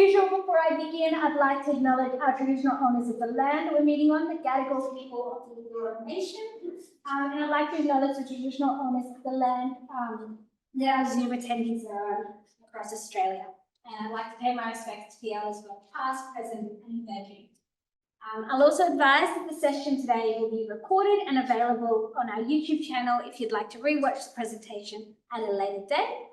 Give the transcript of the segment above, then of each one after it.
Usual, before I begin, I'd like to acknowledge our traditional owners of the land we're meeting on, the Gadigal people of the Eora Nation. And I'd like to acknowledge the traditional owners of the land that our Zoom attendees are on across Australia. And I'd like to pay my respects to the elders both past, present, and emerging. I'll also advise that the session today will be recorded and available on our YouTube channel if you'd like to rewatch the presentation at a later date.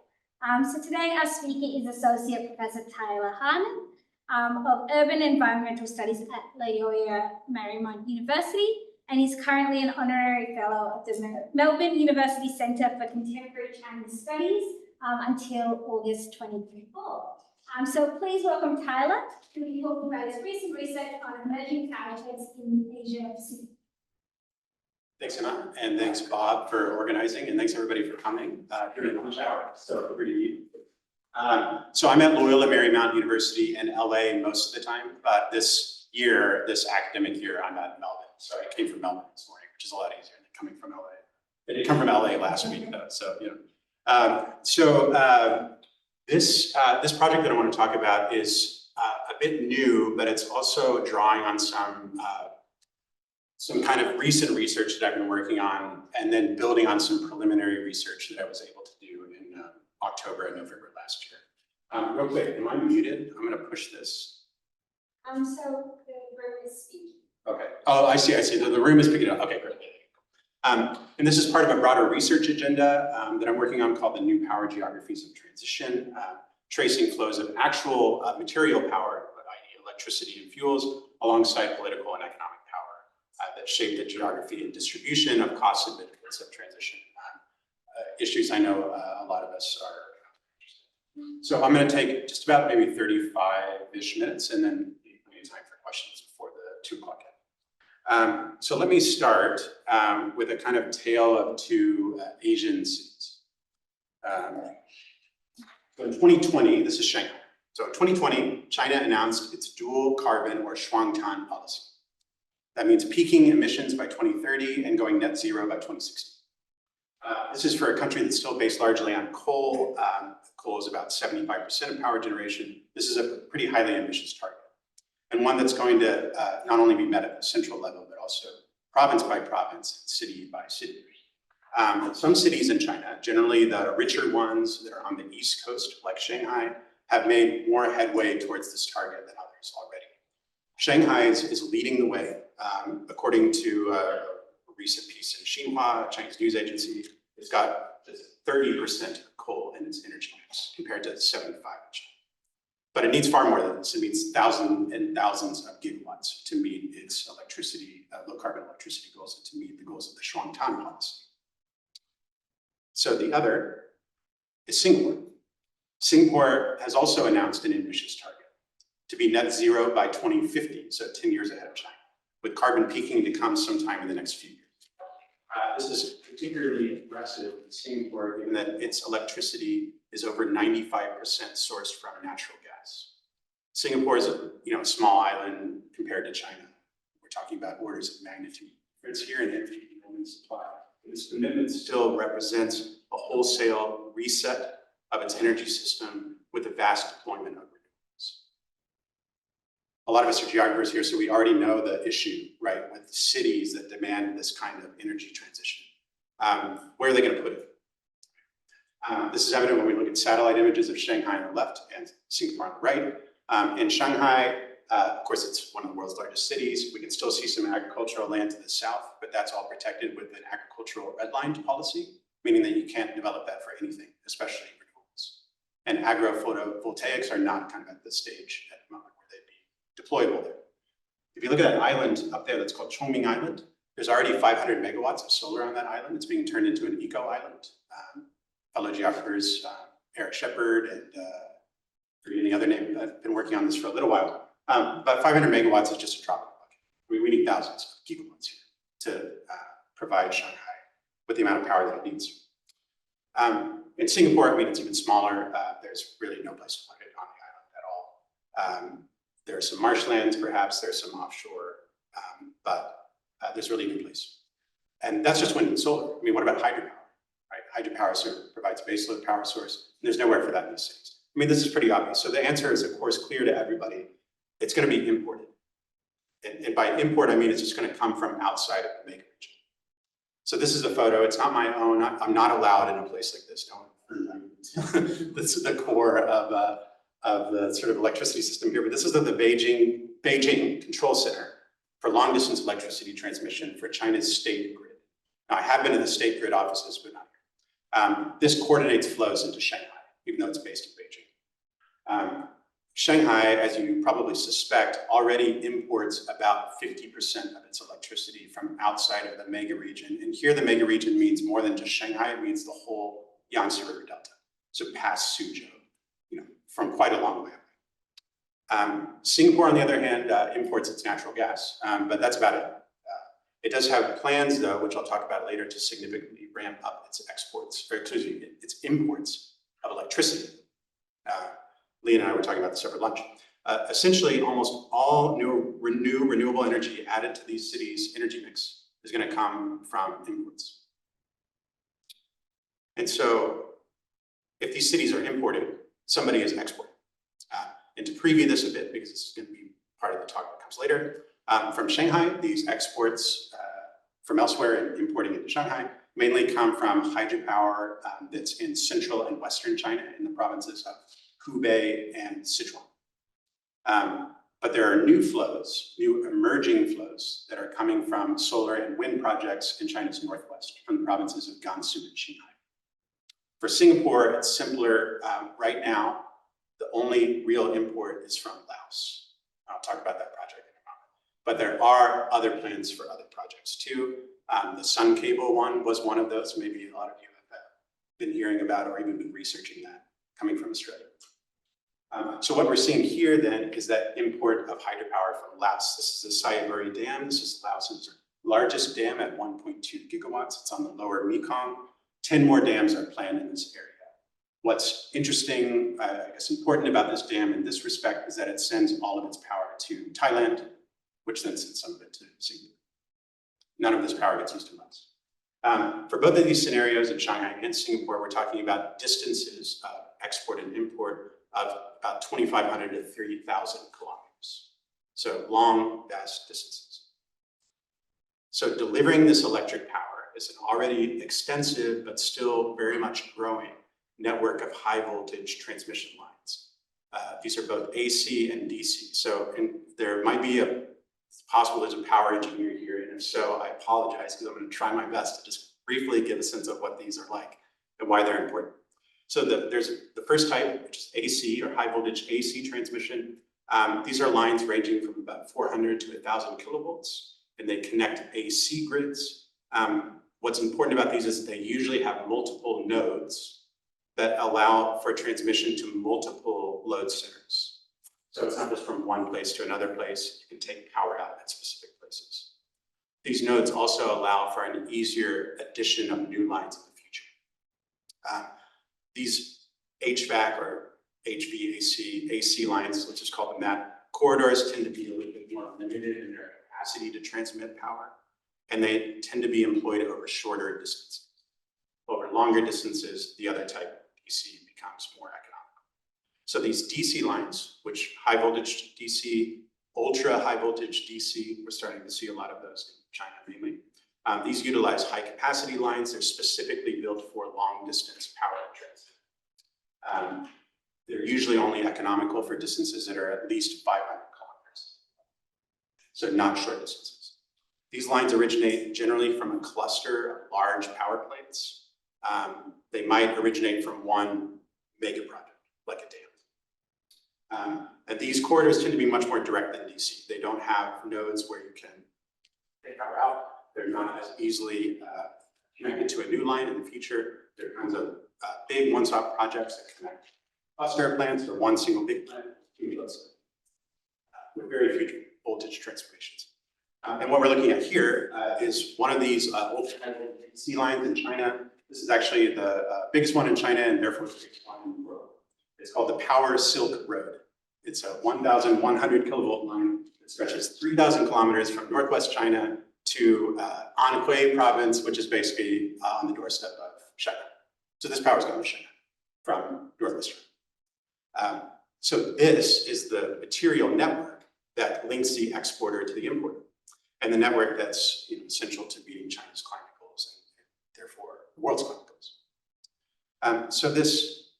So today our speaker is Associate Professor Tyler Harlan of Urban Environmental Studies at Loyola Marymount University, and he's currently an honorary fellow of the Melbourne University Centre for Contemporary Chinese Studies until August 2024. So please welcome Tyler, who will be talking about his recent research on emerging powersheds in Asia Pacific. Thanks, Emma, and thanks, Bob, for organizing, and thanks everybody for coming during the lunch hour. So over to you. So I'm at Loyola Marymount University in LA most of the time, but this academic year, I'm at Melbourne. So I came from Melbourne this morning, which is a lot easier than coming from LA. I did come from LA last week though, so you know. This project that I want to talk about is a bit new, but it's also drawing on some kind of recent research that I've been working on, and then building on some preliminary research that I was able to do in October and November last year. Real quick, am I muted? I'm going to push this. So the room is speaking. Okay. Oh, I see. The room is picking it up. Okay, great. And this is part of a broader research agenda that I'm working on called the New Power Geographies of Transition, tracing flows of actual material power, i.e. electricity and fuels, alongside political and economic power that shape the geography and distribution of costs and benefits of transition. Issues I know a lot of us are interested in. So I'm going to take just about maybe 35-ish minutes and then leave plenty of time for questions before the 2 o'clock. So let me start with a kind of tale of 2 Asian cities. So in 2020, this is Shanghai. So in 2020, China announced its dual carbon or Shuangtan policy. That means peaking emissions by 2030 and going net zero by 2060. This is for a country that's still based largely on coal. Coal is about 75% of power generation. This is a pretty highly ambitious target, and one that's going to not only be met at the central level, but also province by province, city by city. Some cities in China, generally the richer ones that are on the East Coast, like Shanghai, have made more headway towards this target than others already. Shanghai is leading the way. According to a recent piece in Xinhua, a Chinese news agency, it's got 30% coal in its energy mix compared to 75% in China. But it needs far more than this. It needs thousands and thousands of gigawatts to meet its electricity, low carbon electricity goals, and to meet the goals of the Shuangtan policy. So the other is Singapore. Singapore has also announced an ambitious target to be net zero by 2050, so 10 years ahead of China, with carbon peaking to come sometime in the next few years. This is particularly aggressive in Singapore, given that its electricity is over 95% sourced from natural gas. Singapore is a small island compared to China. We're talking about orders of magnitude. It's here in energy and supply. This commitment still represents a wholesale reset of its energy system with a vast deployment of renewables. A lot of us are geographers here, so we already know the issue, right, with cities that demand this kind of energy transition. Where are they going to put it? This is evident when we look at satellite images of Shanghai on the left and Singapore on the right. In Shanghai, of course, it's one of the world's largest cities. We can still see some agricultural land to the south, but that's all protected with an agricultural redlined policy, meaning that you can't develop that for anything, especially renewables. And agro-photovoltaics are not kind of at the stage at the moment where they'd be deployable there. If you look at that island up there that's called Chongming Island, there's already 500 megawatts of solar on that island. It's being turned into an eco-island. Fellow geographers, Eric Shepard and forgetting the other name, I've been working on this for a little while. But 500 megawatts is just a drop in the bucket. We need thousands of gigawatts here to provide Shanghai with the amount of power that it needs. In Singapore, I mean, it's even smaller. There's really no place to put it on the island at all. There are some marshlands, perhaps. There's some offshore, but there's really no place. And that's just wind and solar. I mean, what about hydropower? Right? Hydropower provides baseload power source. There's nowhere for that in these cities. I mean, this is pretty obvious. So the answer is, of course, clear to everybody. It's going to be imported. And by import, I mean it's just going to come from outside of the mega region. So this is a photo. It's not my own. I'm not allowed in a place like this. Don't. This is the core of the sort of electricity system here. But this is the Beijing Control Center for long distance electricity transmission for China's state grid. Now, I have been to the state grid offices, but not here. This coordinates flows into Shanghai, even though it's based in Beijing. Shanghai, as you probably suspect, already imports about 50% of its electricity from outside of the mega region. And here the mega region means more than just Shanghai, it means the whole Yangtze River Delta. So past Suzhou, from quite a long way away. Singapore, on the other hand, imports its natural gas, but that's about it. It does have plans, though, which I'll talk about later, to significantly ramp up its exports, or excuse me, its imports of electricity. Lee and I were talking about this over lunch. Essentially, almost all renewable energy added to these cities' energy mix is going to come from imports. And so, if these cities are importing, somebody is exporting. And to preview this a bit, because this is going to be part of the talk that comes later, from Shanghai, these exports from elsewhere and importing into Shanghai mainly come from hydropower that's in central and western China in the provinces of Hubei and Sichuan. But there are new flows, new emerging flows that are coming from solar and wind projects in China's northwest, from the provinces of Gansu and Qinghai. For Singapore, it's simpler. Right now, the only real import is from Laos. I'll talk about that project in a moment. But there are other plans for other projects too. The Sun Cable one was one of those. Maybe a lot of you have been hearing about or even been researching that, coming from Australia. So what we're seeing here then is that import of hydropower from Laos. This is the Sayaburi Dam. This is Laos's largest dam at 1.2 gigawatts. It's on the lower Mekong. 10 more dams are planned in this area. What's interesting, I guess important about this dam in this respect is that it sends all of its power to Thailand, which then sends some of it to Singapore. None of this power gets used in Laos. For both of these scenarios in Shanghai and Singapore, we're talking about distances of export and import of about 2,500 to 30,000 kilometers. So long, vast distances. So delivering this electric power is an already extensive, but still very much growing network of high voltage transmission lines. These are both AC and DC. So there might be it's possible there's a power engineer here, and if so, I apologize because I'm going to try my best to just briefly give a sense of what these are like and why they're important. So there's the first type, which is AC, or high voltage AC transmission. These are lines ranging from about 400 to 1,000 kilovolts, and they connect AC grids. What's important about these is that they usually have multiple nodes that allow for transmission to multiple load centers. So it's not just from one place to another place. You can take power out at specific places. These nodes also allow for an easier addition of new lines in the future. These HVAC or HVAC, AC lines, let's just call them that, corridors tend to be a little bit more limited in their capacity to transmit power, and they tend to be employed over shorter distances. Over longer distances, the other type, DC, becomes more economical. So these DC lines, which high voltage DC, ultra high voltage DC, we're starting to see a lot of those in China mainly. These utilize high capacity lines. They're specifically built for long distance power transit. They're usually only economical for distances that are at least 500 kilometers. So not short distances. These lines originate generally from a cluster of large power plants. They might originate from one mega project, like a dam. And these corridors tend to be much more direct than DC. They don't have nodes where you can take power out. They're not as easily connected to a new line in the future. There are kinds of big one-stop projects that connect cluster plants or one single big plant with very few voltage transformations. And what we're looking at here is one of these DC lines in China. This is actually the biggest one in China and therefore the biggest one in the world. It's called the Power Silk Road. It's a 1,100 kilovolt line that stretches 3,000 kilometers from northwest China to Anhui province, which is basically on the doorstep of Shanghai. So this power is going to Shanghai from northwest China. So this is the material network that links the exporter to the importer, and the network that's essential to meeting China's climate goals and therefore the world's climate goals. So this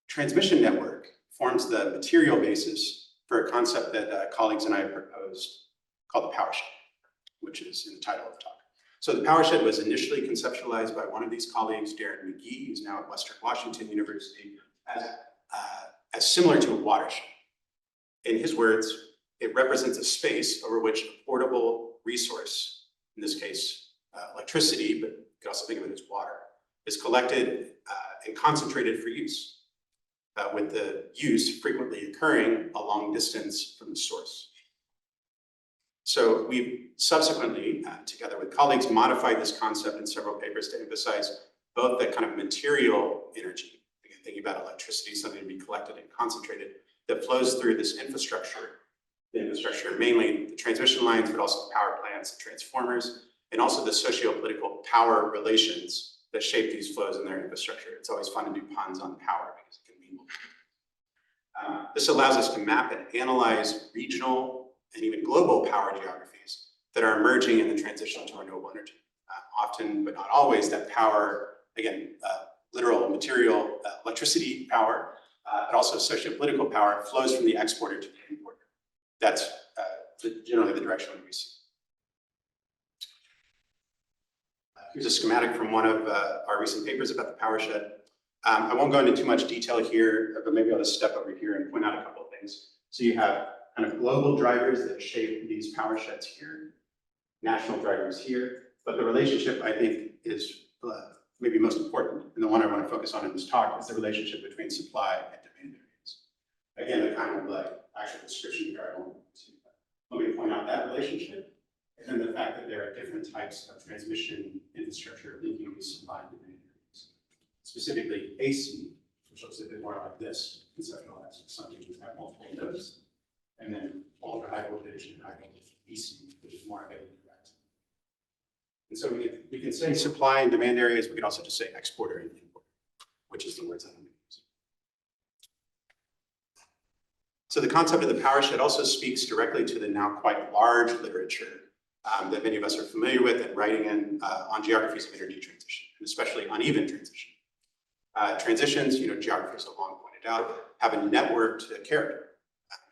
transmission network forms the material basis for a concept that colleagues and I proposed called the powershed, which is in the title of the talk. So the powershed was initially conceptualized by one of these colleagues, Darren McGee, who's now at Western Washington University, as similar to a watershed. In his words, it represents a space over which a portable resource, in this case, electricity, but you can also think of it as water, is collected and concentrated for use, with the use frequently occurring a long distance from the source. So we've subsequently, together with colleagues, modified this concept in several papers to emphasize both the kind of material energy, again, thinking about electricity, something to be collected and concentrated, that flows through this infrastructure. The infrastructure, mainly the transmission lines, but also the power plants, the transformers, and also the socio-political power relations that shape these flows in their infrastructure. It's always fun to do puns on power because it can mean more. This allows us to map and analyze regional and even global power geographies that are emerging in the transition to renewable energy. Often, but not always, that power, again, literal material electricity power, but also socio-political power flows from the exporter to the importer. That's generally the direction we see. Here's a schematic from one of our recent papers about the powershed. I won't go into too much detail here, but maybe I'll just step over here and point out a couple of things. So you have kind of global drivers that shape these powersheds here, national drivers here, but the relationship I think is maybe most important, and the one I want to focus on in this talk is the relationship between supply and demand areas. Again, the kind of like actual description here, I won't see, but let me point out that relationship, and then the fact that there are different types of transmission infrastructure linking these supply and demand areas. Specifically AC, which looks a bit more like this, conceptualized something with multiple nodes, and then ultra high voltage and high voltage DC, which is more heavily direct. And so we can say supply and demand areas, we can also just say exporter and importer, which is the words I'm going to use. So the concept of the powershed also speaks directly to the now quite large literature that many of us are familiar with and writing in on geographies of energy transition, and especially uneven transition. Transitions, geographers have long pointed out, have a networked character,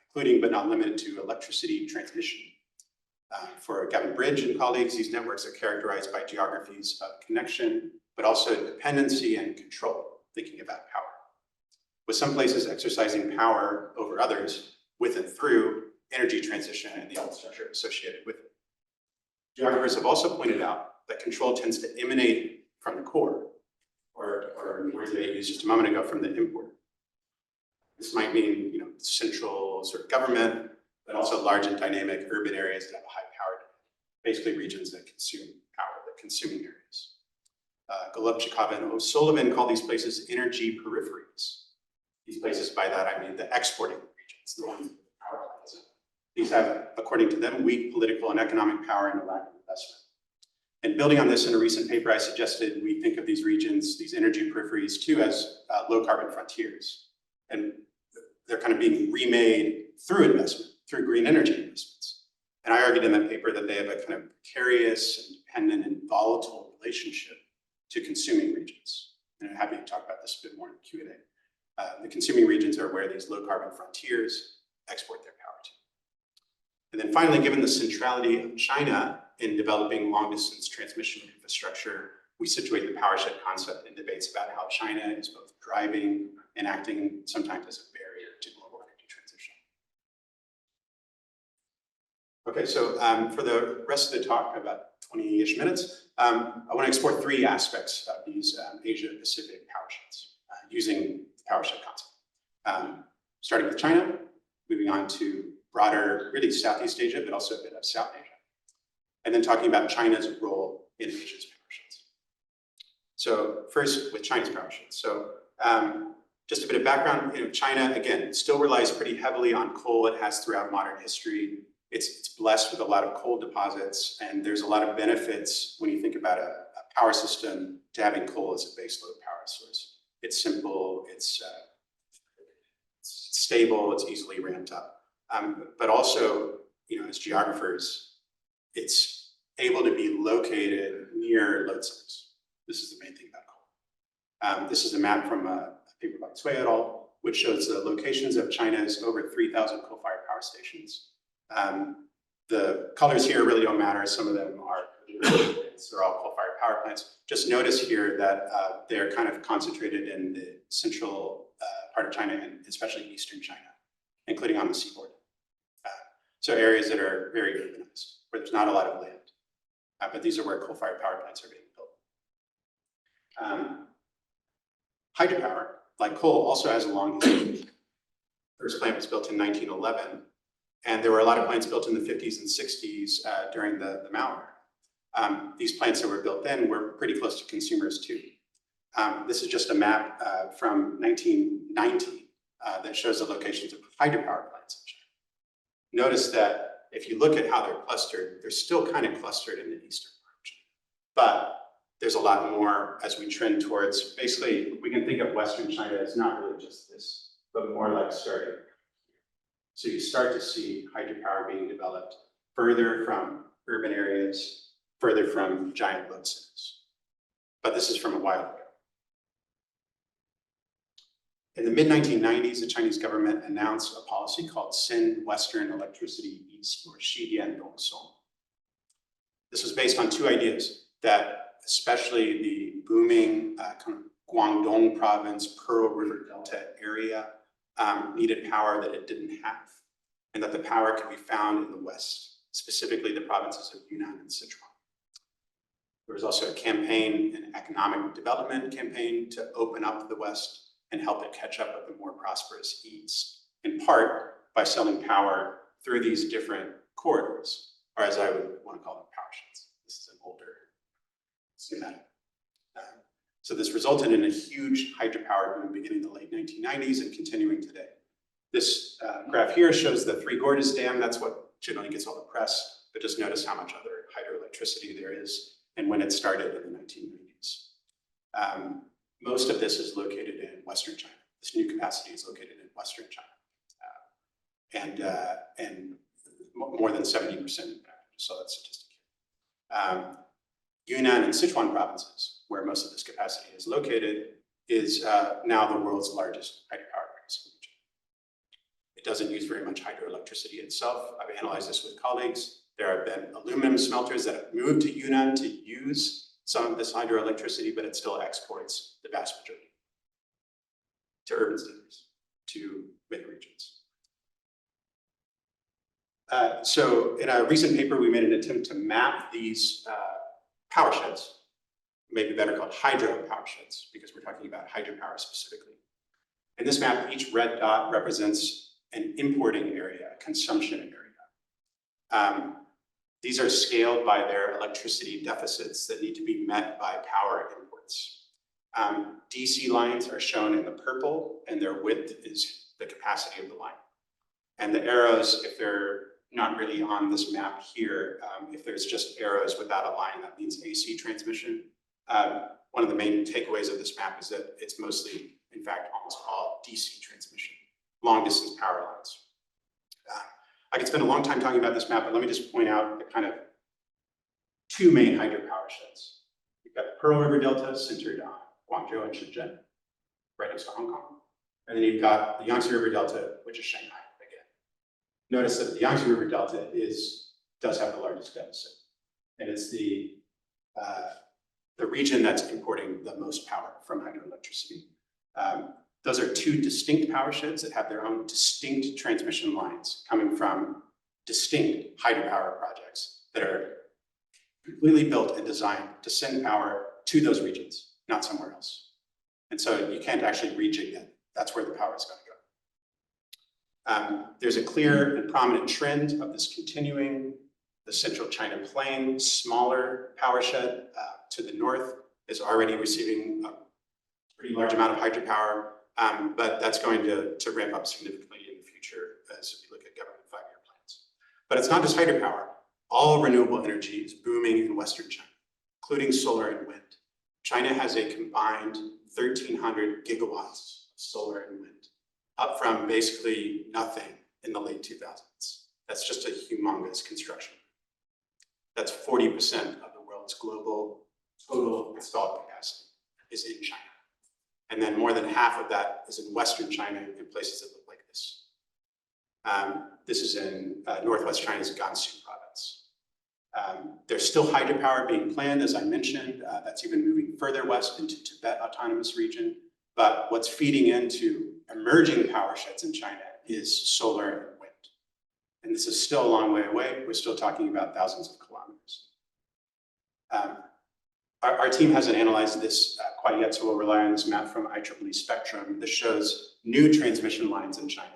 including but not limited to electricity transmission. For Gavin Bridge and colleagues, these networks are characterized by geographies of connection, but also dependency and control, thinking about power. With some places exercising power over others with and through energy transition and the infrastructure associated with it. Geographers have also pointed out that control tends to emanate from the core, or in the words they used just a moment ago, from the importer. This might mean, central sort of government, but also large and dynamic urban areas that have a high power demand, basically regions that consume power, the consuming areas. Golubchikov and O'Sullivan call these places energy peripheries. These places, by that I mean the exporting regions, the ones with the power plants. These have, according to them, weak political and economic power and a lack of investment. And building on this, in a recent paper, I suggested we think of these regions, these energy peripheries, too, as low carbon frontiers. And they're kind of being remade through investment, through green energy investments. And I argued in that paper that they have a kind of precarious and dependent and volatile relationship to consuming regions. And I'm happy to talk about this a bit more in Q&A. The consuming regions are where these low carbon frontiers export their power to. And then finally, given the centrality of China in developing long distance transmission infrastructure, we situate the powershed concept in debates about how China is both driving and acting sometimes as a barrier to global energy transition. Okay, so for the rest of the talk, about 20-ish minutes, I want to explore three aspects of these Asia-Pacific powersheds using the powershed concept. Starting with China, moving on to broader, really Southeast Asia, but also a bit of South Asia. And then talking about China's role in Asia's powersheds. So first with China's powersheds. So just a bit of background, China, again, still relies pretty heavily on coal. It has throughout modern history. It's blessed with a lot of coal deposits, and there's a lot of benefits when you think about a power system to having coal as a baseload power source. It's simple, it's stable, it's easily ramped up. But also, as geographers, it's able to be located near load centers. This is the main thing about coal. This is a map from a paper by Cui et al., which shows the locations of China's over 3,000 coal-fired power stations. The colors here really don't matter. Some of them are, they're all coal-fired power plants. Just notice here that they're kind of concentrated in the central part of China and especially eastern China, including on the seaboard. So areas that are very urbanized, where there's not a lot of land. But these are where coal-fired power plants are being built. Hydropower, like coal, also has a long history. First plant was built in 1911, and there were a lot of plants built in the 50s and 60s during the Mao era. These plants that were built then were pretty close to consumers too. This is just a map from 1990 that shows the locations of hydropower plants in China. Notice that if you look at how they're clustered, they're still kind of clustered in the eastern part of China. But there's a lot more as we trend towards, basically, we can think of Western China as not really just this, but more like starting here. So you start to see hydropower being developed further from urban areas, further from giant load centers. But this is from a while ago. In the mid-1990s, the Chinese government announced a policy called Send Western Electricity East, or Xidian Dongsong. This was based on two ideas, that especially the booming kind of Guangdong province, Pearl River Delta area needed power that it didn't have, and that the power could be found in the West, specifically the provinces of Yunnan and Sichuan. There was also a campaign, an economic development campaign to open up the West and help it catch up with the more prosperous East, in part by selling power through these different corridors, or as I would want to call them, powersheds. This is an older schematic. So this resulted in a huge hydropower boom beginning in the late 1990s and continuing today. This graph here shows the Three Gorges Dam. That's what generally gets all the press, but just notice how much other hydroelectricity there is and when it started in the 1990s. Most of this is located in Western China. This new capacity is located in Western China. And more than 70%, so that's statistic here. Yunnan and Sichuan provinces, where most of this capacity is located, is now the world's largest hydropower producing region. It doesn't use very much hydroelectricity itself. I've analyzed this with colleagues. There have been aluminum smelters that have moved to Yunnan to use some of this hydroelectricity, but it still exports the vast majority to urban centers, to mid regions. So in a recent paper, we made an attempt to map these power sheds, maybe better called hydro power sheds, because we're talking about hydropower specifically. In this map, each red dot represents an importing area, a consumption area. These are scaled by their electricity deficits that need to be met by power imports. DC lines are shown in the purple, and their width is the capacity of the line. And the arrows, if they're not really on this map here, if there's just arrows without a line, that means AC transmission. One of the main takeaways of this map is that it's mostly, in fact, almost all DC transmission, long distance power lines. I could spend a long time talking about this map, but let me just point out the kind of two main hydropower sheds. You've got the Pearl River Delta centered on Guangzhou and Shenzhen, right next to Hong Kong. And then you've got the Yangtze River Delta, which is Shanghai again. Notice that the Yangtze River Delta does have the largest deficit. And it's the region that's importing the most power from hydroelectricity. Those are two distinct power sheds that have their own distinct transmission lines coming from distinct hydropower projects that are completely built and designed to send power to those regions, not somewhere else. And so you can't actually rejig that. That's where the power is going to go. There's a clear and prominent trend of this continuing. The central China plain, smaller power shed to the north is already receiving a pretty large amount of hydropower. But that's going to ramp up significantly in the future as we look at government 5-year plans. But it's not just hydropower. All renewable energy is booming in Western China, including solar and wind. China has a combined 1,300 gigawatts of solar and wind. up from basically nothing in the late 2000s. That's just a humongous construction. That's 40% of the world's global total installed capacity is in China. And then more than half of that is in Western China in places that look like this. This is in Northwest China's Gansu province. There's still hydropower being planned, as I mentioned. That's even moving further west into Tibet Autonomous Region. But what's feeding into emerging power sheds in China is solar and wind. And this is still a long way away. We're still talking about thousands of kilometers. Our team hasn't analyzed this quite yet, so we'll rely on this map from IEEE Spectrum. This shows new transmission lines in China,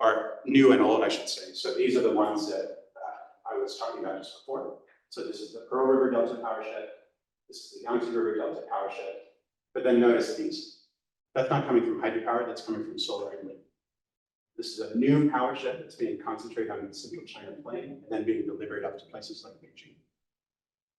or new and old, I should say. So these are the ones that I was talking about just before. So this is the Pearl River Delta Power Shed. This is the Yangtze River Delta Power Shed. But then notice these. That's not coming from hydropower, that's coming from solar and wind. This is a new power shed that's being concentrated on the central China plain and then being delivered up to places like Beijing.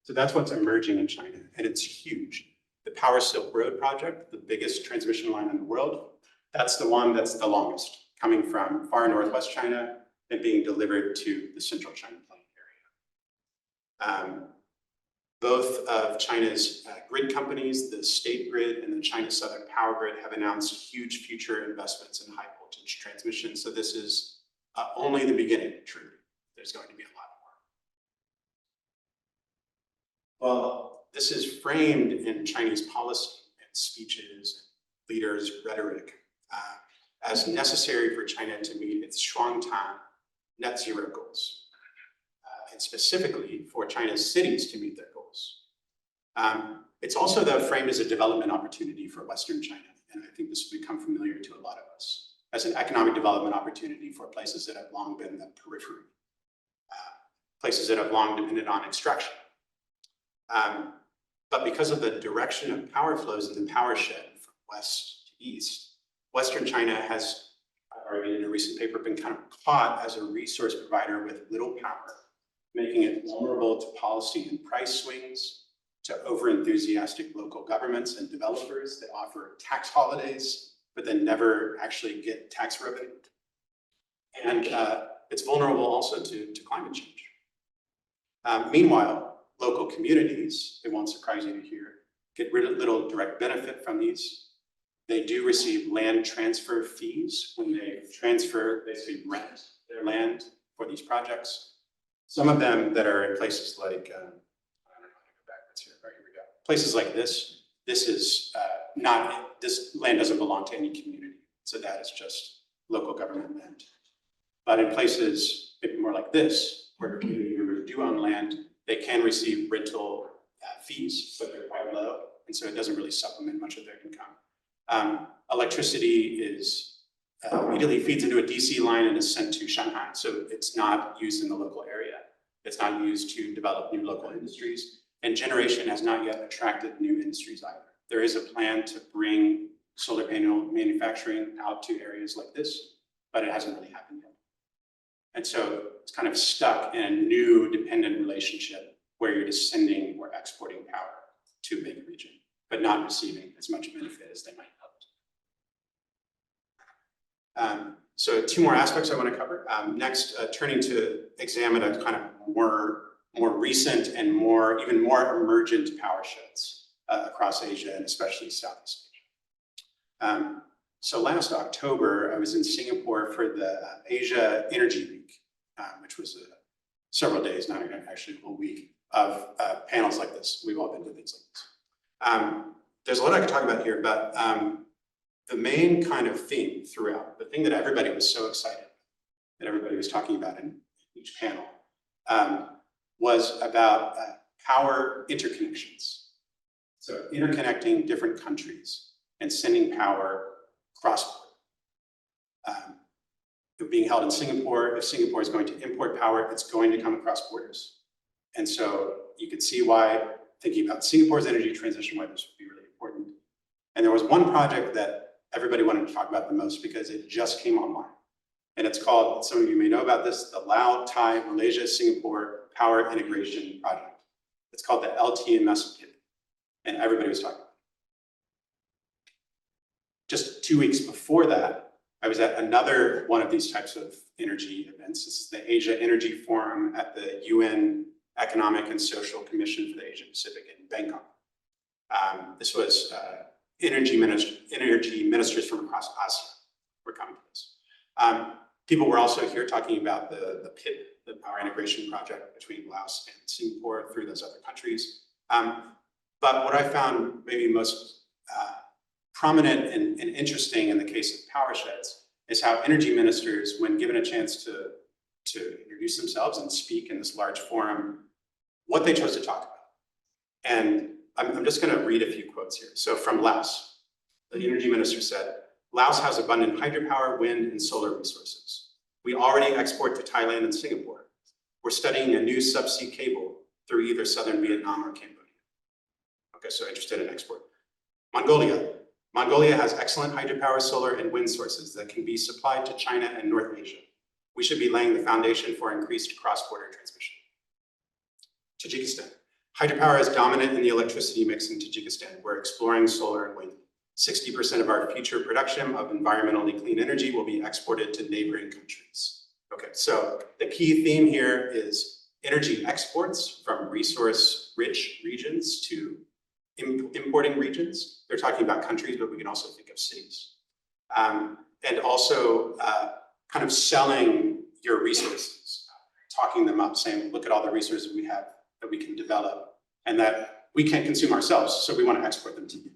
So that's what's emerging in China, and it's huge. The Power Silk Road project, the biggest transmission line in the world, that's the one that's the longest, coming from far northwest China and being delivered to the central China plain area. Both of China's grid companies, the State Grid and the China Southern Power Grid, have announced huge future investments in high voltage transmission. So this is only the beginning, truly. There's going to be a lot more. Well, this is framed in Chinese policy and speeches, leaders' rhetoric, as necessary for China to meet its Shuangtan net zero goals, and specifically for China's cities to meet their goals. It's also framed as a development opportunity for Western China, and I think this will become familiar to a lot of us, as an economic development opportunity for places that have long been the periphery, places that have long depended on extraction. But because of the direction of power flows in the power shed from west to east, Western China has, I argued in a recent paper, been kind of caught as a resource provider with little power, making it vulnerable to policy and price swings, to over-enthusiastic local governments and developers that offer tax holidays, but then never actually get tax revenue. And it's vulnerable also to climate change. Meanwhile, local communities, it won't surprise you to hear, get little direct benefit from these. They do receive land transfer fees when they transfer, basically rent their land for these projects. Some of them that are in places like, I don't know how to go backwards here. All right, here we go. Places like this is this land doesn't belong to any community. So that is just local government land. But in places maybe more like this, where community members do own land, they can receive rental fees, but they're quite low. And so it doesn't really supplement much of their income. Electricity is immediately feeds into a DC line and is sent to Shanghai. So it's not used in the local area. It's not used to develop new local industries. And generation has not yet attracted new industries either. There is a plan to bring solar panel manufacturing out to areas like this, but it hasn't really happened yet. And so it's kind of stuck in a new dependent relationship where you're just sending or exporting power to a big region, but not receiving as much benefit as they might hope. So two more aspects I want to cover. Next, turning to examine a kind of more recent and even more emergent power sheds across Asia and especially Southeast Asia. So last October, I was in Singapore for the Asia Energy Week, which was several days, not actually a whole week, of panels like this. We've all been to things like this. There's a lot I could talk about here, but the main kind of theme throughout, the thing that everybody was so excited, that everybody was talking about in each panel, was about power interconnections. So interconnecting different countries and sending power cross-border. Being held in Singapore, if Singapore is going to import power, it's going to come across borders. And so you could see why thinking about Singapore's energy transition, why this would be really important. And there was one project that everybody wanted to talk about the most because it just came online. And it's called, some of you may know about this, the Lao Thai Malaysia Singapore Power Integration Project. It's called the LTMS PIP, and everybody was talking about it. Just 2 weeks before that, I was at another one of these types of energy events. This is the Asia Energy Forum at the UN Economic and Social Commission for the Asia Pacific in Bangkok. This was energy ministers from across Asia were coming to this. People were also here talking about the PIP, the Power Integration Project between Laos and Singapore through those other countries. But what I found maybe most prominent and interesting in the case of powersheds is how energy ministers, when given a chance to introduce themselves and speak in this large forum, what they chose to talk about. And I'm just going to read a few quotes here. So from Laos, the energy minister said, Laos has abundant hydropower, wind, and solar resources. We already export to Thailand and Singapore. We're studying a new subsea cable through either southern Vietnam or Cambodia. Okay, so interested in export. Mongolia has excellent hydropower, solar, and wind sources that can be supplied to China and North Asia. We should be laying the foundation for increased cross-border transmission. Tajikistan. Hydropower is dominant in the electricity mix in Tajikistan. We're exploring solar and wind. 60% of our future production of environmentally clean energy will be exported to neighboring countries. Okay, so the key theme here is energy exports from resource-rich regions to importing regions. They're talking about countries, but we can also think of cities. And also kind of selling your resources, talking them up, saying, look at all the resources we have that we can develop and that we can't consume ourselves, so we want to export them to you.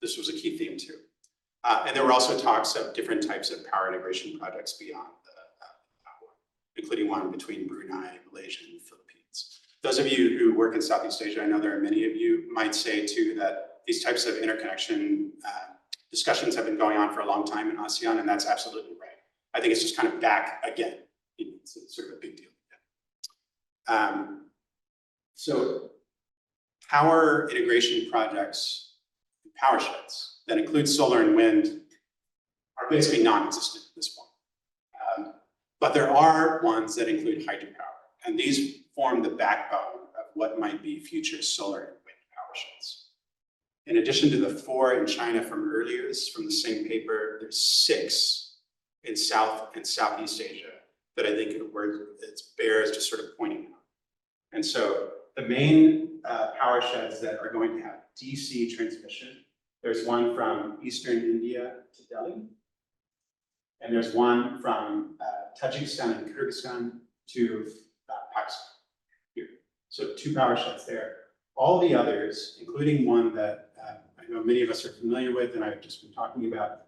This was a key theme too. And there were also talks of different types of power integration projects beyond the including one between Brunei, Malaysia, and the Philippines. Those of you who work in Southeast Asia, I know there are many of you, might say too that these types of interconnection discussions have been going on for a long time in ASEAN, and that's absolutely right. I think it's just kind of back again. It's sort of a big deal. So power integration projects, power sheds that include solar and wind are basically non-existent at this point. But there are ones that include hydropower, and these form the backbone of what might be future solar and wind power sheds. In addition to the 4 in China from earlier, from the same paper, there's 6 in South and Southeast Asia that I think it bears just sort of pointing out. And so the main power sheds that are going to have DC transmission, there's one from Eastern India to Delhi, and there's one from Tajikistan and Kyrgyzstan to Pakistan here. So 2 power sheds there. All the others, including one that I know many of us are familiar with, and I've just been talking about,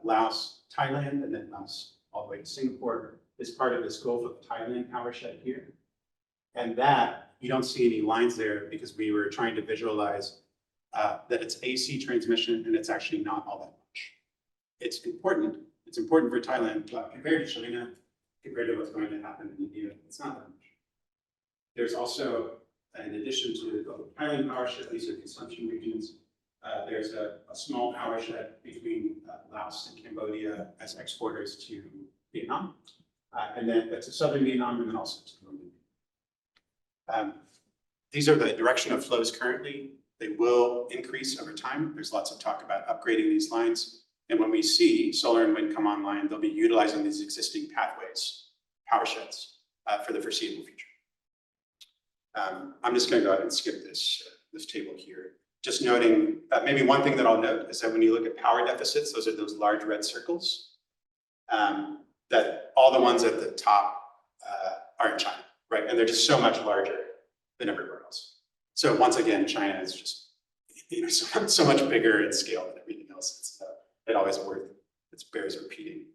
Laos, Thailand, and then Laos all the way to Singapore, is part of this Gulf of Thailand power shed here. And that, you don't see any lines there because we were trying to visualize that it's AC transmission and it's actually not all that much. It's important for Thailand, but compared to China, compared to what's going to happen in India, it's not that much. There's also, in addition to the Gulf of Thailand power shed, these are consumption regions. There's a small power shed between Laos and Cambodia as exporters to Vietnam. And then to southern Vietnam and then also to northern Vietnam. These are the direction of flows currently. They will increase over time. There's lots of talk about upgrading these lines. And when we see solar and wind come online, they'll be utilizing these existing pathways, power sheds, for the foreseeable future. I'm just going to go ahead and skip this table here. Just noting, maybe one thing that I'll note is that when you look at power deficits, those are those large red circles, that all the ones at the top are in China, right? And they're just so much larger than everywhere else. So once again, China is just so much bigger in scale than everything else. It always it bears repeating.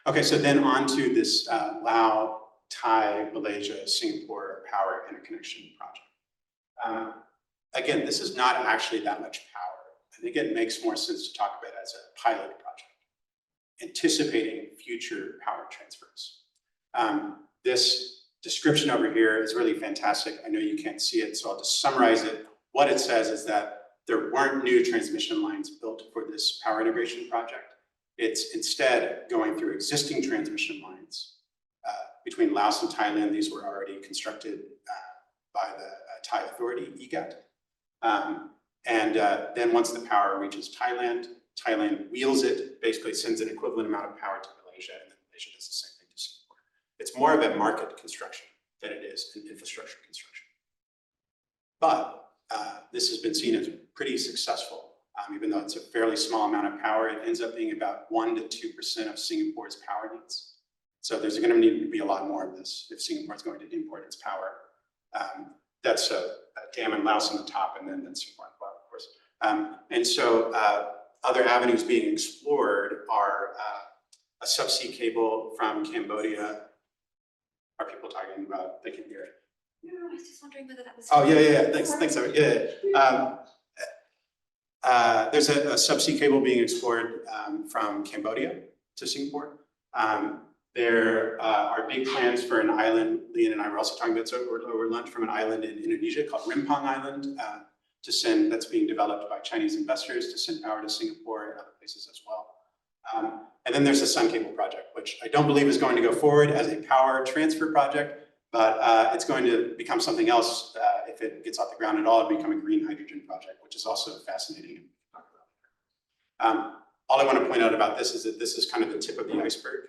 Okay, so then on to this Lao, Thai, Malaysia, Singapore power interconnection project. Again, this is not actually that much power. I think it makes more sense to talk about it as a pilot project, anticipating future power transfers. This description over here is really fantastic. I know you can't see it, so I'll just summarize it. What it says is that there weren't new transmission lines built for this power integration project. It's instead going through existing transmission lines between Laos and Thailand. These were already constructed by the Thai authority, EGAT. And then once the power reaches Thailand, Thailand wheels it, basically sends an equivalent amount of power to Malaysia, and then Malaysia does the same thing to Singapore. It's more of a market construction than it is an infrastructure construction. But this has been seen as pretty successful, even though it's a fairly small amount of power. It ends up being about 1% to 2% of Singapore's power needs. So there's going to need to be a lot more of this if Singapore is going to import its power. That's a dam in Laos on the top, and then Singapore on the bottom, of course. And so other avenues being explored are a subsea cable from Cambodia. Are people talking about? They can hear it. No, I was just wondering whether that was. Oh, yeah. Thanks, Evan. Yeah. There's a subsea cable being explored from Cambodia to Singapore. There are big plans for an island. Leon and I were also talking about over lunch from an island in Indonesia called Rimpang Island that's being developed by Chinese investors to send power to Singapore and other places as well. And then there's the Sun Cable project, which I don't believe is going to go forward as a power transfer project, but it's going to become something else if it gets off the ground at all and become a green hydrogen project, which is also fascinating. All I want to point out about this is that this is kind of the tip of the iceberg.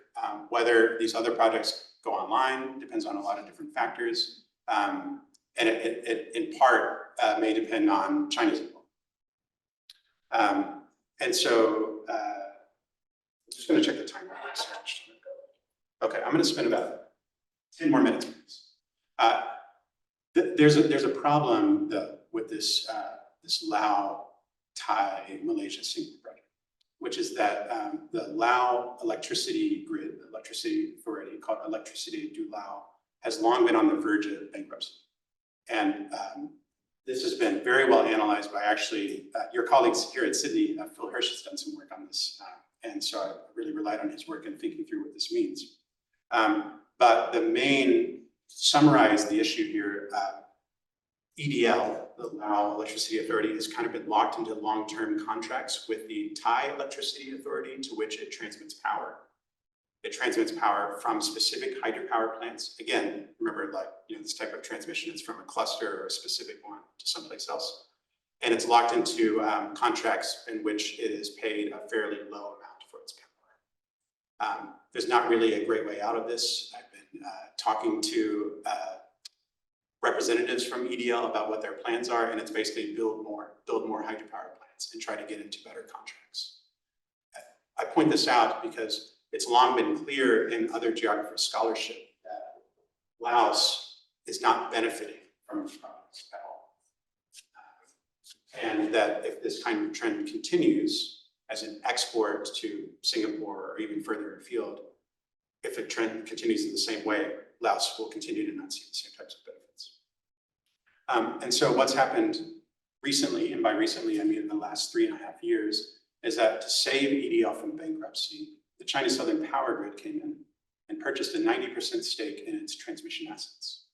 Whether these other projects go online depends on a lot of different factors, and it in part may depend on China's involvement. And so I'm just going to check the timer. Okay, I'm going to spend about 10 more minutes on this. There's a problem though with this Lao, Thai, Malaysia, Singapore project, which is that the Lao electricity grid, electricity authority called Electricity du Lao, has long been on the verge of bankruptcy. And this has been very well analyzed by actually your colleagues here at Sydney. Phil Hirsch has done some work on this. And so I really relied on his work in thinking through what this means. But the main, summarize the issue here, EDL, the Lao Electricity Authority, has kind of been locked into long-term contracts with the Thai Electricity Authority to which it transmits power. It transmits power from specific hydropower plants. Again, remember, this type of transmission is from a cluster or a specific one to someplace else. And it's locked into contracts in which it is paid a fairly low amount for its power. There's not really a great way out of this. I've been talking to representatives from EDL about what their plans are, and it's basically build more hydropower plants and try to get into better contracts. I point this out because it's long been clear in other geography scholarship that Laos is not benefiting from this at all. And that if this kind of trend continues as an export to Singapore or even further afield, if the trend continues in the same way, Laos will continue to not see the same types of benefits. And so what's happened recently, and by recently I mean in the last 3.5 years, is that to save EDL from bankruptcy, the China Southern Power Grid came in and purchased a 90% stake in its transmission assets.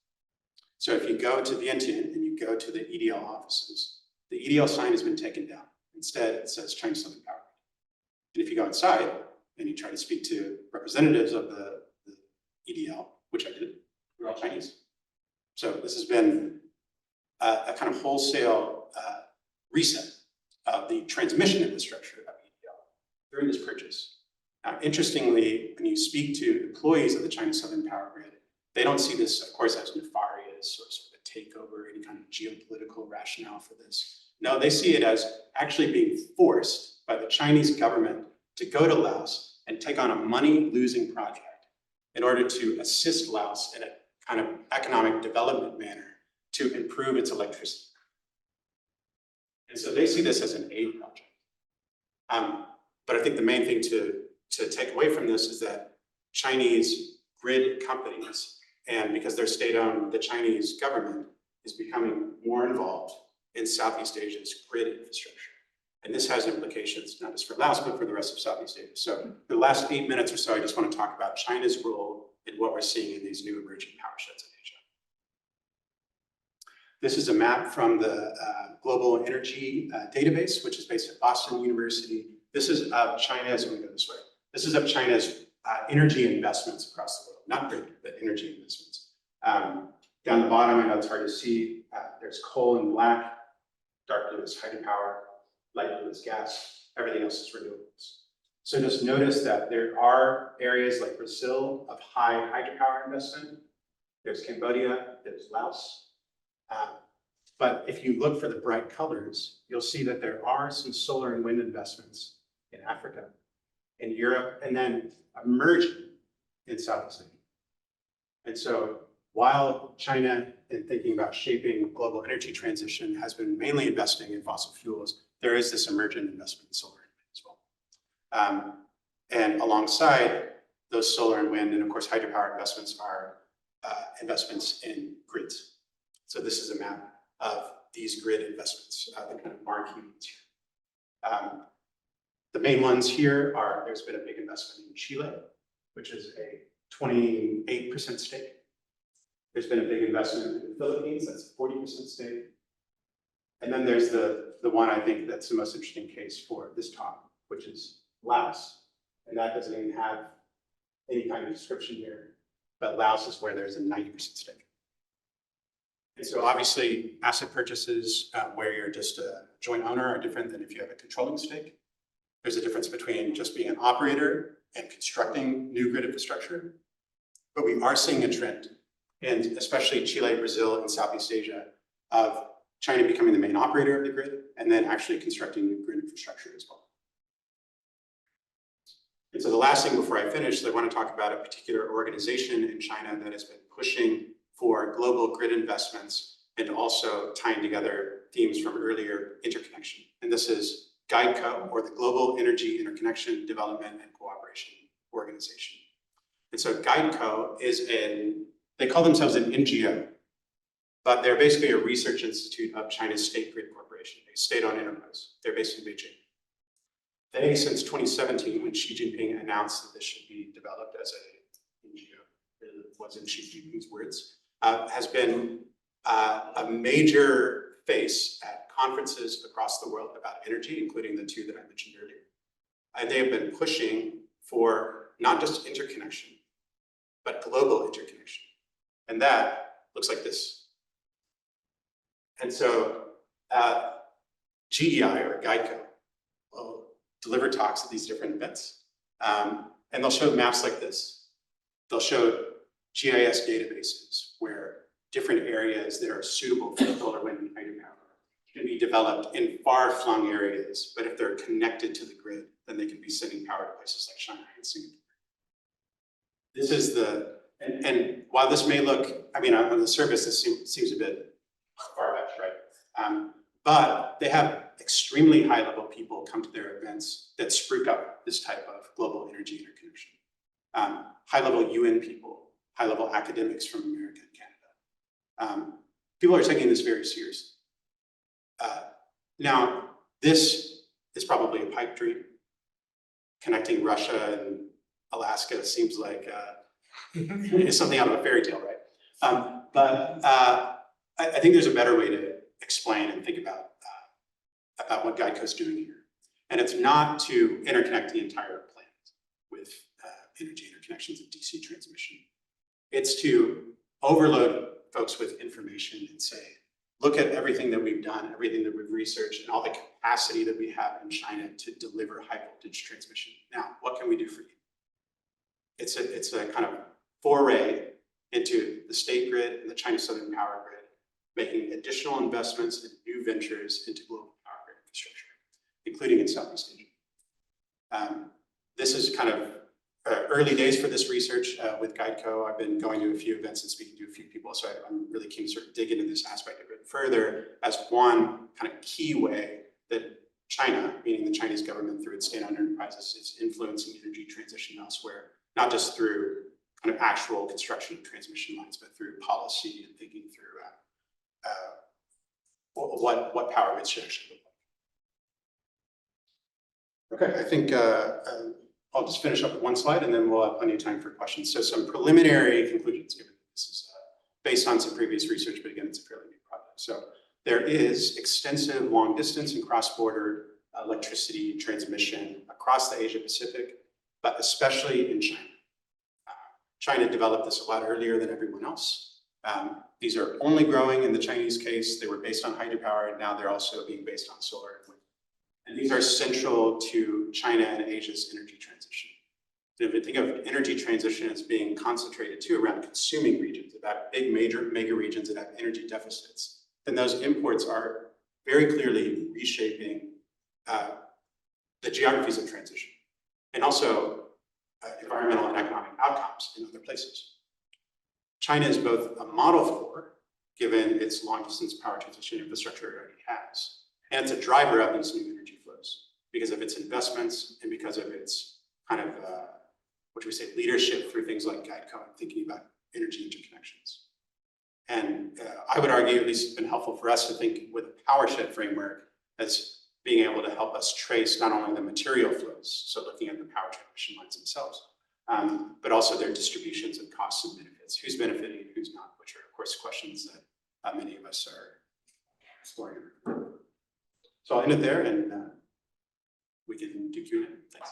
So if you go to Vientiane and you go to the EDL offices, the EDL sign has been taken down. Instead, it says China Southern Power Grid. And if you go inside and you try to speak to representatives of the EDL, which I did, they're all Chinese. So this has been a kind of wholesale reset of the transmission infrastructure of EDL during this purchase. Now, interestingly, when you speak to employees of the China Southern Power Grid, they don't see this, of course, as nefarious or sort of a takeover, any kind of geopolitical rationale for this. No, they see it as actually being forced by the Chinese government to go to Laos and take on a money-losing project in order to assist Laos in a kind of economic development manner to improve its electricity. And so they see this as an aid project. But I think the main thing to take away from this is that Chinese grid companies, and because they're state-owned, the Chinese government is becoming more involved in Southeast Asia's grid infrastructure. And this has implications, not just for Laos, but for the rest of Southeast Asia. So for the last 8 minutes or so, I just want to talk about China's role in what we're seeing in these new emerging power sheds in Asia. This is a map from the Global Energy Database, which is based at Boston University. This is of China's, let me go this way. This is of China's energy investments across the world, not grid, but energy investments. Down the bottom, I know it's hard to see, there's coal in black, dark blue is hydropower, light blue is gas, everything else is renewables. So just notice that there are areas like Brazil of high hydropower investment. There's Cambodia, there's Laos. But if you look for the bright colors, you'll see that there are some solar and wind investments in Africa, in Europe, and then emerging in Southeast Asia. And so while China, in thinking about shaping global energy transition, has been mainly investing in fossil fuels, there is this emergent investment in solar and wind as well. And alongside those solar and wind, and of course hydropower investments are investments in grids. So this is a map of these grid investments, the kind of marquee ones here. The main ones here are, there's been a big investment in Chile, which is a 28% stake. There's been a big investment in the Philippines, that's a 40% stake. And then there's the one I think that's the most interesting case for this talk, which is Laos. And that doesn't even have any kind of description here, but Laos is where there's a 90% stake. And so obviously asset purchases where you're just a joint owner are different than if you have a controlling stake. There's a difference between just being an operator and constructing new grid infrastructure. But we are seeing a trend, and especially Chile, Brazil, and Southeast Asia, of China becoming the main operator of the grid and then actually constructing new grid infrastructure as well. And so the last thing before I finish is I want to talk about a particular organization in China that has been pushing for global grid investments and also tying together themes from earlier interconnection. And this is GuideCo, or the Global Energy Interconnection Development and Cooperation Organization. And so GuideCo is they call themselves an NGO, but they're basically a research institute of China's State Grid Corporation, a state-owned enterprise. They're based in Beijing. They, since 2017, when Xi Jinping announced that this should be developed as an NGO, it was in Xi Jinping's words, has been a major face at conferences across the world about energy, including the two that I mentioned earlier. And they have been pushing for not just interconnection, but global interconnection. And that looks like this. And so GEI, or GuideCo, will deliver talks at these different events. And they'll show maps like this. They'll show GIS databases where different areas that are suitable for solar, wind, and hydropower can be developed in far-flung areas, but if they're connected to the grid, then they can be sending power to places like Shanghai and Singapore. This is and while this may look, I mean, on the surface, this seems a bit far-fetched, right? But they have extremely high-level people come to their events that spruik up this type of global energy interconnection. High-level UN people, high-level academics from America and Canada. People are taking this very seriously. Now, this is probably a pipe dream. Connecting Russia and Alaska seems like it's something out of a fairy tale, right? But I think there's a better way to explain and think about what GuideCo is doing here. And it's not to interconnect the entire planet with energy interconnections and DC transmission. It's to overload folks with information and say, look at everything that we've done, everything that we've researched, and all the capacity that we have in China to deliver high voltage transmission. Now, what can we do for you? It's a kind of foray into the state grid and the China Southern Power Grid, making additional investments and new ventures into global power grid infrastructure, including in Southeast Asia. This is kind of early days for this research with GuideCo. I've been going to a few events and speaking to a few people, so I'm really keen to sort of dig into this aspect of it further as one kind of key way that China, meaning the Chinese government through its state-owned enterprises, is influencing energy transition elsewhere, not just through kind of actual construction of transmission lines, but through policy and thinking through what power grids should actually look like. Okay, I think I'll just finish up with one slide and then we'll have plenty of time for questions. So some preliminary conclusions, given this is based on some previous research, but again, it's a fairly new project. So there is extensive long distance and cross-border electricity transmission across the Asia Pacific, but especially in China. China developed this a lot earlier than everyone else. These are only growing in the Chinese case. They were based on hydropower, and now they're also being based on solar and wind. And these are central to China and Asia's energy transition. So if you think of energy transition as being concentrated too around consuming regions, about big mega regions that have energy deficits, then those imports are very clearly reshaping the geographies of transition, and also environmental and economic outcomes in other places. China is both a model for, given its long distance power transition infrastructure it already has, and it's a driver of these new energy flows because of its investments and because of its kind of, what do we say, leadership through things like GuideCo and thinking about energy interconnections. And I would argue, at least it's been helpful for us to think with a powershed framework as being able to help us trace not only the material flows, so looking at the power transmission lines themselves, but also their distributions of costs and benefits, who's benefiting, who's not, which are, of course, questions that many of us are exploring. So I'll end it there, and we can do Q&A. Thanks.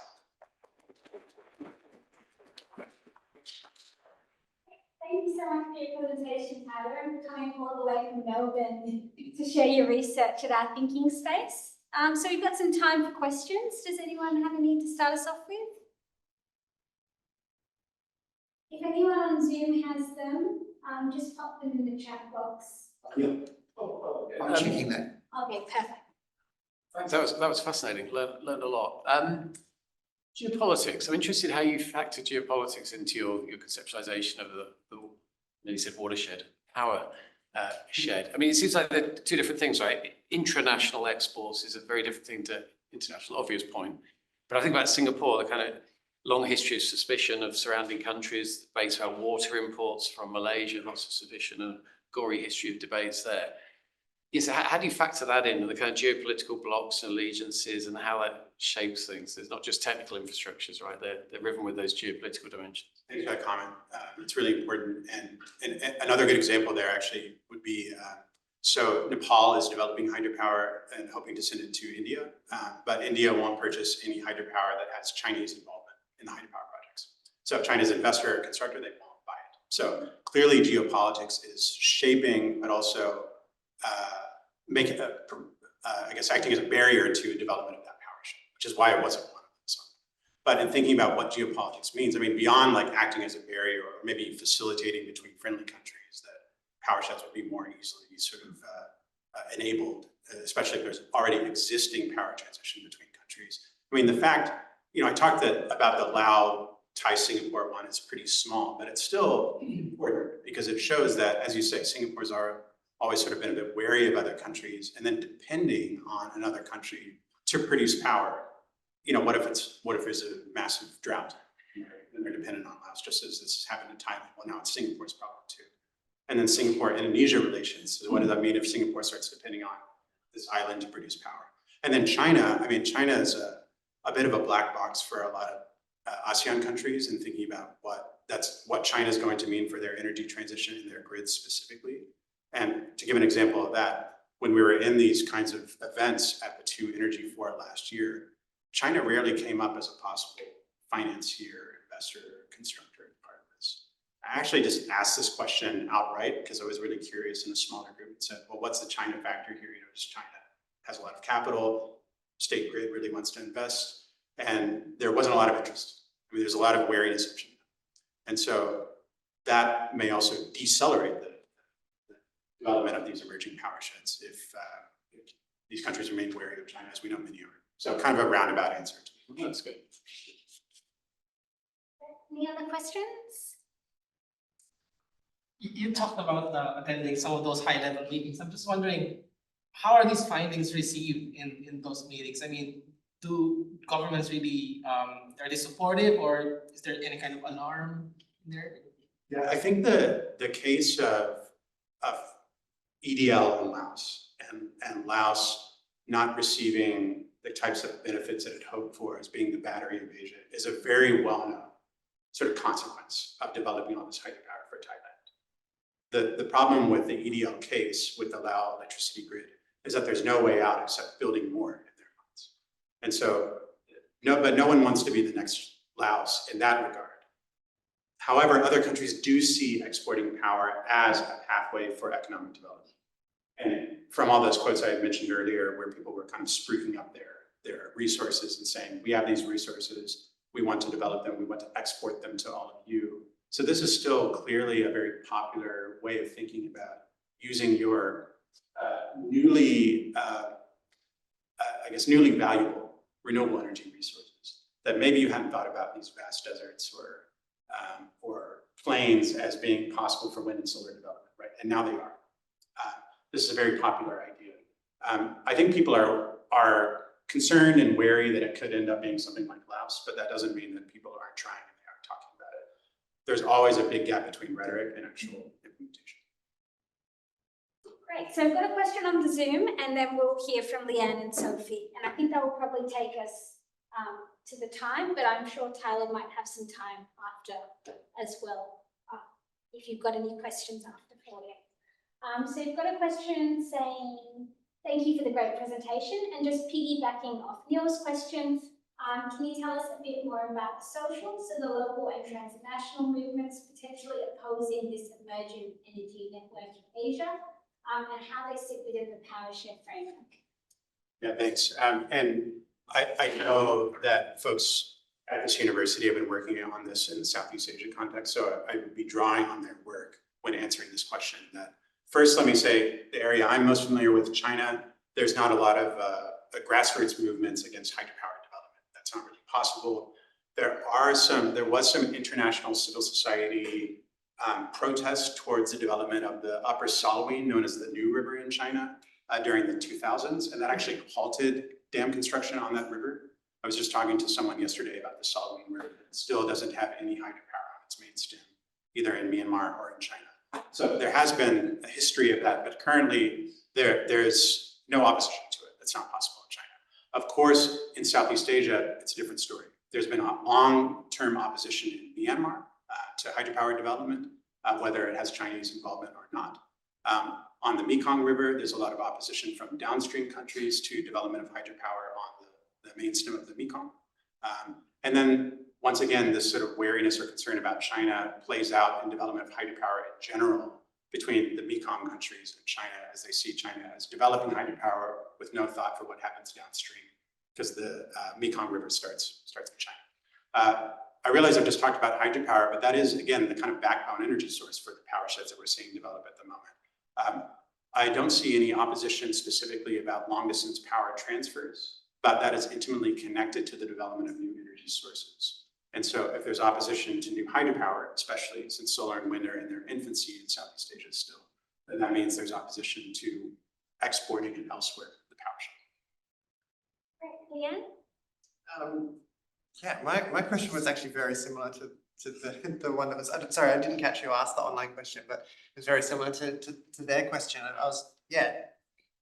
Thank you so much for your presentation, Tyler, and coming all the way from Melbourne to share your research at our thinking space. So we've got some time for questions. Does anyone have any to start us off with? If anyone on Zoom has them, just pop them in the chat box. Yeah. I'm checking that. Okay, perfect. That was fascinating. Learned a lot. Geopolitics. I'm interested how you factor geopolitics into your conceptualization of the you said watershed, power shed. I mean, it seems like they're two different things, right? Intranational exports is a very different thing to international, obvious point. But I think about Singapore, the kind of long history of suspicion of surrounding countries based on water imports from Malaysia, lots of suspicion and gory history of debates there. Yes, how do you factor that in, the kind of geopolitical blocks and allegiances and how that shapes things? There's not just technical infrastructures, right? They're riven with those geopolitical dimensions. Thanks for that comment. It's really important. And another good example there actually would be, so Nepal is developing hydropower and hoping to send it to India, but India won't purchase any hydropower that has Chinese involvement in the hydropower projects. So if China's investor or constructor, they won't buy it. So clearly geopolitics is shaping, but also making, I guess, acting as a barrier to development of that power shed, which is why it wasn't one of them. So, but in thinking about what geopolitics means, I mean, beyond like acting as a barrier or maybe facilitating between friendly countries, that power sheds would be more easily sort of enabled, especially if there's already existing power transition between countries. I mean, the fact, I talked about the Lao-Thai Singapore one is pretty small, but it's still important because it shows that, as you say, Singapore's always sort of been a bit wary of other countries, and then depending on another country to produce power. What if there's a massive drought and they're dependent on Laos, just as this happened in Thailand? Well, now it's Singapore's problem too. And then Singapore-Indonesia relations. So what does that mean if Singapore starts depending on this island to produce power? And then China, I mean, China is a bit of a black box for a lot of ASEAN countries, and thinking about what China is going to mean for their energy transition and their grids specifically. And to give an example of that, when we were in these kinds of events at the 2 Energy Forum last year, China rarely came up as a possible financier, investor, constructor part of this. I actually just asked this question outright because I was really curious in a smaller group and said, well, what's the China factor here? Just China has a lot of capital, state grid really wants to invest, and there wasn't a lot of interest. I mean, there's a lot of wariness of China. And so that may also decelerate the development of these emerging power sheds if these countries remain wary of China, as we know many are. So kind of a roundabout answer to me. That's good. Any other questions? You talked about attending some of those high-level meetings. I'm just wondering, how are these findings received in those meetings? I mean, do governments really, are they supportive, or is there any kind of alarm in there? Yeah, I think the case of EDL in Laos and Laos not receiving the types of benefits that it hoped for as being the battery of Asia is a very well-known sort of consequence of developing all this hydropower for Thailand. The problem with the EDL case with the Lao electricity grid is that there's no way out except building more in their minds. And so, no one wants to be the next Laos in that regard. However, other countries do see exporting power as a pathway for economic development. And from all those quotes I had mentioned earlier, where people were kind of spruiking up their resources and saying, we have these resources, we want to develop them, we want to export them to all of you. So this is still clearly a very popular way of thinking about using your newly valuable renewable energy resources that maybe you hadn't thought about, these vast deserts or plains, as being possible for wind and solar development, right? And now they are. This is a very popular idea. I think people are concerned and wary that it could end up being something like Laos, but that doesn't mean that people aren't trying and they aren't talking about it. There's always a big gap between rhetoric and actual implementation. Great, so I've got a question on the Zoom, and then we'll hear from Leanne and Sophie. And I think that will probably take us to the time, but I'm sure Tyler might have some time after as well, if you've got any questions after Claudia. So you've got a question saying, thank you for the great presentation, and just piggybacking off Neil's questions, can you tell us a bit more about the social, so the local and transnational movements potentially opposing this emerging energy network in Asia, and how they sit within the powershed framework? Yeah, thanks. And I know that folks at this university have been working on this in the Southeast Asian context, so I would be drawing on their work when answering this question. That first, let me say, the area I'm most familiar with, China, there's not a lot of grassroots movements against hydropower development. That's not really possible. There was some international civil society protest towards the development of the upper Salween, known as the New River in China, during the 2000s, and that actually halted dam construction on that river. I was just talking to someone yesterday about the Salween River. It still doesn't have any hydropower on its main stem, either in Myanmar or in China. So there has been a history of that, but currently there's no opposition to it. That's not possible in China. Of course, in Southeast Asia, it's a different story. There's been a long-term opposition in Myanmar to hydropower development, whether it has Chinese involvement or not. On the Mekong River, there's a lot of opposition from downstream countries to development of hydropower on the main stem of the Mekong. And then, once again, this sort of wariness or concern about China plays out in development of hydropower in general between the Mekong countries and China, as they see China as developing hydropower with no thought for what happens downstream, because the Mekong River starts in China. I realize I've just talked about hydropower, but that is, again, the kind of backbone energy source for the power sheds that we're seeing develop at the moment. I don't see any opposition specifically about long-distance power transfers, but that is intimately connected to the development of new energy sources. And so if there's opposition to new hydropower, especially since solar and wind are in their infancy in Southeast Asia still, then that means there's opposition to exporting it elsewhere, the power shed. Great, Leanne? Yeah, my question was actually very similar to the one that was, sorry, I didn't catch you ask the online question, but it was very similar to their question. And I was,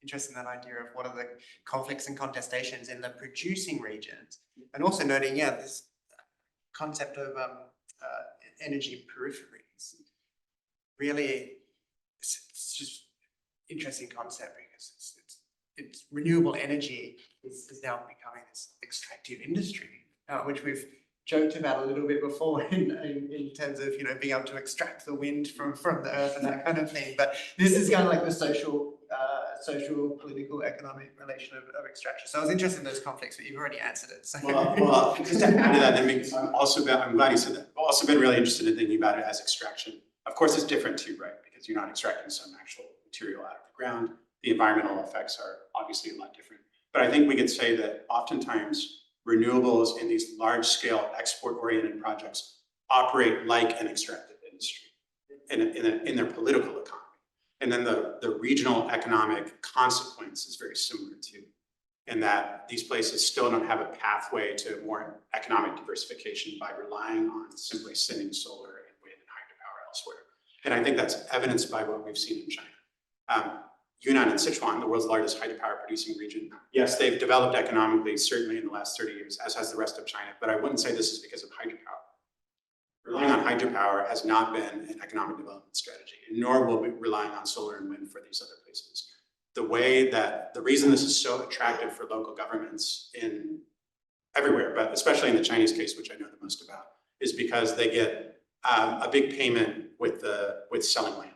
interested in that idea of what are the conflicts and contestations in the producing regions. And also noting, this concept of energy peripheries. Really, it's just interesting concept because it's renewable energy is now becoming this extractive industry, which we've joked about a little bit before in terms of being able to extract the wind from the earth and that kind of thing. But this is kind of like the social, political, economic relation of extraction. So I was interested in those conflicts, but you've already answered it. So. Well, just to add to that, I'm glad you said that. I've also been really interested in thinking about it as extraction. Of course, it's different too, right? Because you're not extracting some actual material out of the ground. The environmental effects are obviously a lot different. But I think we could say that oftentimes renewables in these large-scale export-oriented projects operate like an extractive industry in their political economy. And then the regional economic consequence is very similar too, in that these places still don't have a pathway to more economic diversification by relying on simply sending solar and wind and hydropower elsewhere. And I think that's evidenced by what we've seen in China. Yunnan and Sichuan, the world's largest hydropower producing region, yes, they've developed economically, certainly in the last 30 years, as has the rest of China, but I wouldn't say this is because of hydropower. Relying on hydropower has not been an economic development strategy, nor will we relying on solar and wind for these other places. The reason this is so attractive for local governments in everywhere, but especially in the Chinese case, which I know the most about, is because they get a big payment with selling land.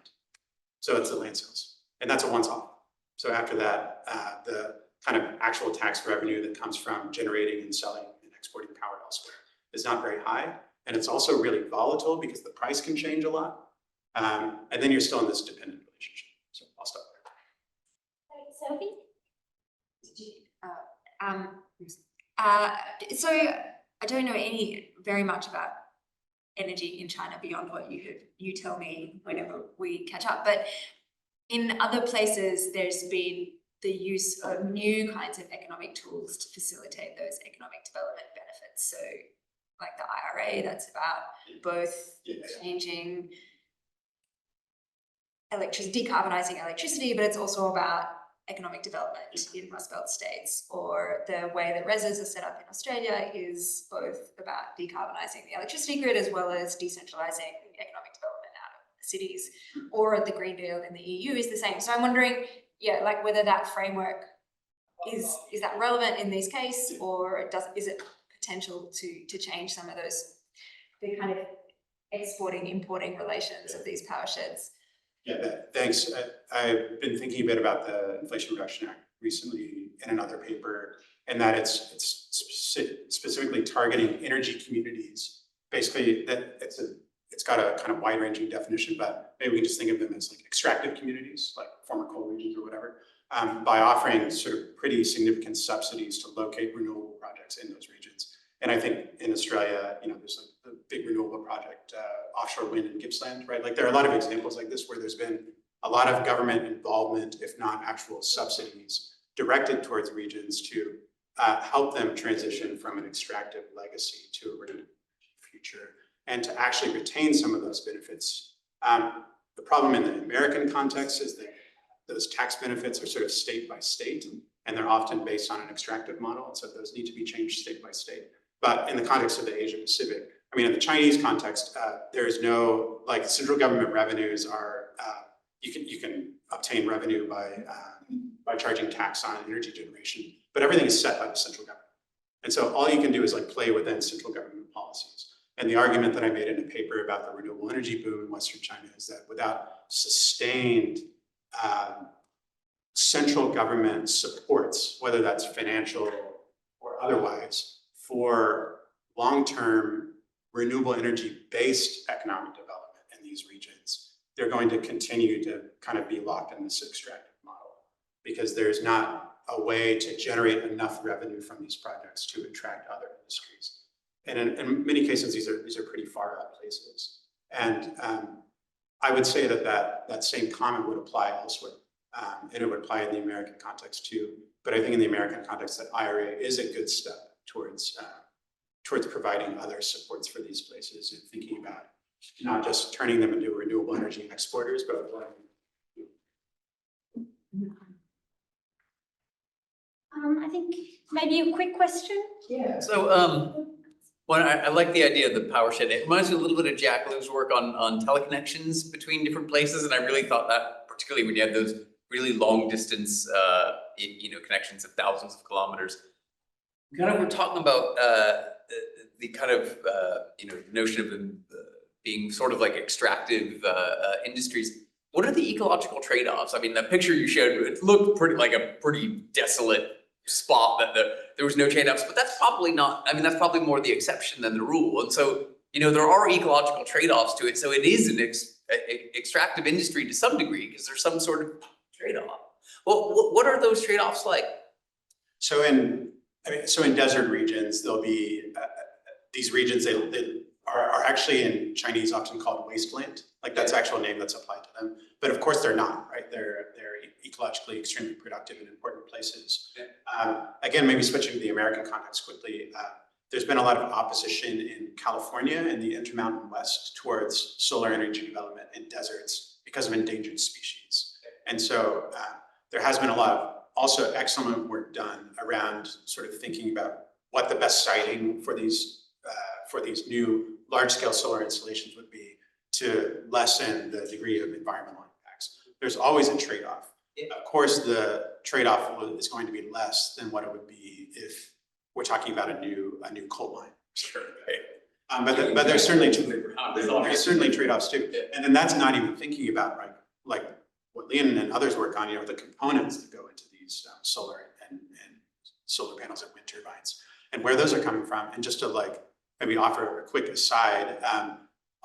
So it's the land sales, and that's a once-off. So after that, the kind of actual tax revenue that comes from generating and selling and exporting power elsewhere is not very high. And it's also really volatile because the price can change a lot. And then you're still in this dependent relationship. So I'll stop there. Sophie? So I don't know very much about energy in China beyond what you tell me whenever we catch up. But in other places, there's been the use of new kinds of economic tools to facilitate those economic development benefits. So like the IRA, that's about both changing decarbonizing electricity, but it's also about economic development in Rust Belt states, or the way that RESs are set up in Australia is both about decarbonizing the electricity grid as well as decentralizing economic development out of the cities, or the Green Deal in the EU is the same. So I'm wondering, like whether that framework is that relevant in this case, or is it potential to change some of the kind of exporting, importing relations of these power sheds? Yeah, thanks. I've been thinking a bit about the Inflation Reduction Act recently in another paper, and that it's specifically targeting energy communities. Basically, that it's got a kind of wide-ranging definition, but maybe we can just think of them as like extractive communities, like former coal regions or whatever, by offering sort of pretty significant subsidies to locate renewable projects in those regions. And I think in Australia, there's like the big renewable project, offshore wind in Gippsland, right? Like there are a lot of examples like this where there's been a lot of government involvement, if not actual subsidies, directed towards regions to help them transition from an extractive legacy to a renewable future, and to actually retain some of those benefits. The problem in the American context is that those tax benefits are sort of state by state, and they're often based on an extractive model, and so those need to be changed state by state. But in the context of the Asia Pacific, in the Chinese context, there is no, like, central government revenues are, you can obtain revenue by charging tax on energy generation, but everything is set by the central government. And so all you can do is like play within central government policies. And the argument that I made in a paper about the renewable energy boom in Western China is that without sustained central government supports, whether that's financial or otherwise, for long-term renewable energy-based economic development in these regions, they're going to continue to kind of be locked in this extractive model because there's not a way to generate enough revenue from these projects to attract other industries. And in many cases, these are pretty far out places. And I would say that same comment would apply elsewhere. And it would apply in the American context too. But I think in the American context, that IRA is a good step towards providing other supports for these places and thinking about not just turning them into renewable energy exporters, but I think maybe a quick question. Yeah. So I like the idea of the power shed. It reminds me a little bit of Jacqueline's work on teleconnections between different places, and I really thought that, particularly when you had those really long distance connections of thousands of kilometers. Kind of we're talking about the kind of notion of them being sort of like extractive industries. What are the ecological trade-offs? I mean, the picture you showed, it looked pretty desolate spot that there was no trade-offs, but that's probably not, I mean, that's probably more the exception than the rule. And so, there are ecological trade-offs to it. So it is an extractive industry to some degree because there's some sort of trade-off. Well, what are those trade-offs like? So in desert regions, there'll be these regions, they are actually in Chinese often called wasteland. Like that's the actual name that's applied to them. But of course they're not, right? They're ecologically extremely productive and important places. Again, maybe switching to the American context quickly, there's been a lot of opposition in California and the Intermountain West towards solar energy development in deserts because of endangered species. And so there has been a lot of also excellent work done around sort of thinking about what the best siting for these new large-scale solar installations would be to lessen the degree of environmental impacts. There's always a trade-off. Of course, the trade-off is going to be less than what it would be if we're talking about a new coal mine. Sure. Right? But there's certainly trade-offs too. And then that's not even thinking about like what Leon and others work on, the components that go into these solar and solar panels and wind turbines and where those are coming from. And just to maybe offer a quick aside,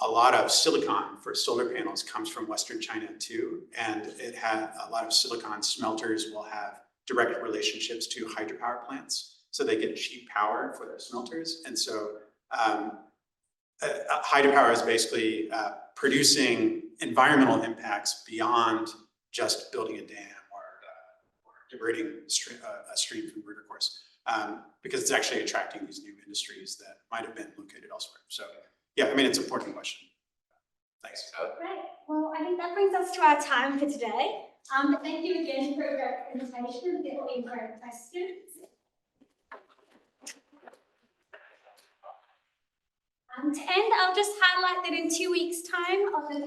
a lot of silicon for solar panels comes from Western China too. And it had a lot of silicon smelters will have direct relationships to hydropower plants. So they get cheap power for their smelters. And so hydropower is basically producing environmental impacts beyond just building a dam or diverting a stream from river course, because it's actually attracting these new industries that might have been located elsewhere. So yeah, I mean, it's an important question. Thanks. Great. Well, I think that brings us to our time for today. Thank you again for your presentation and for all your great questions. To end, I'll just highlight that in 2 weeks' time on the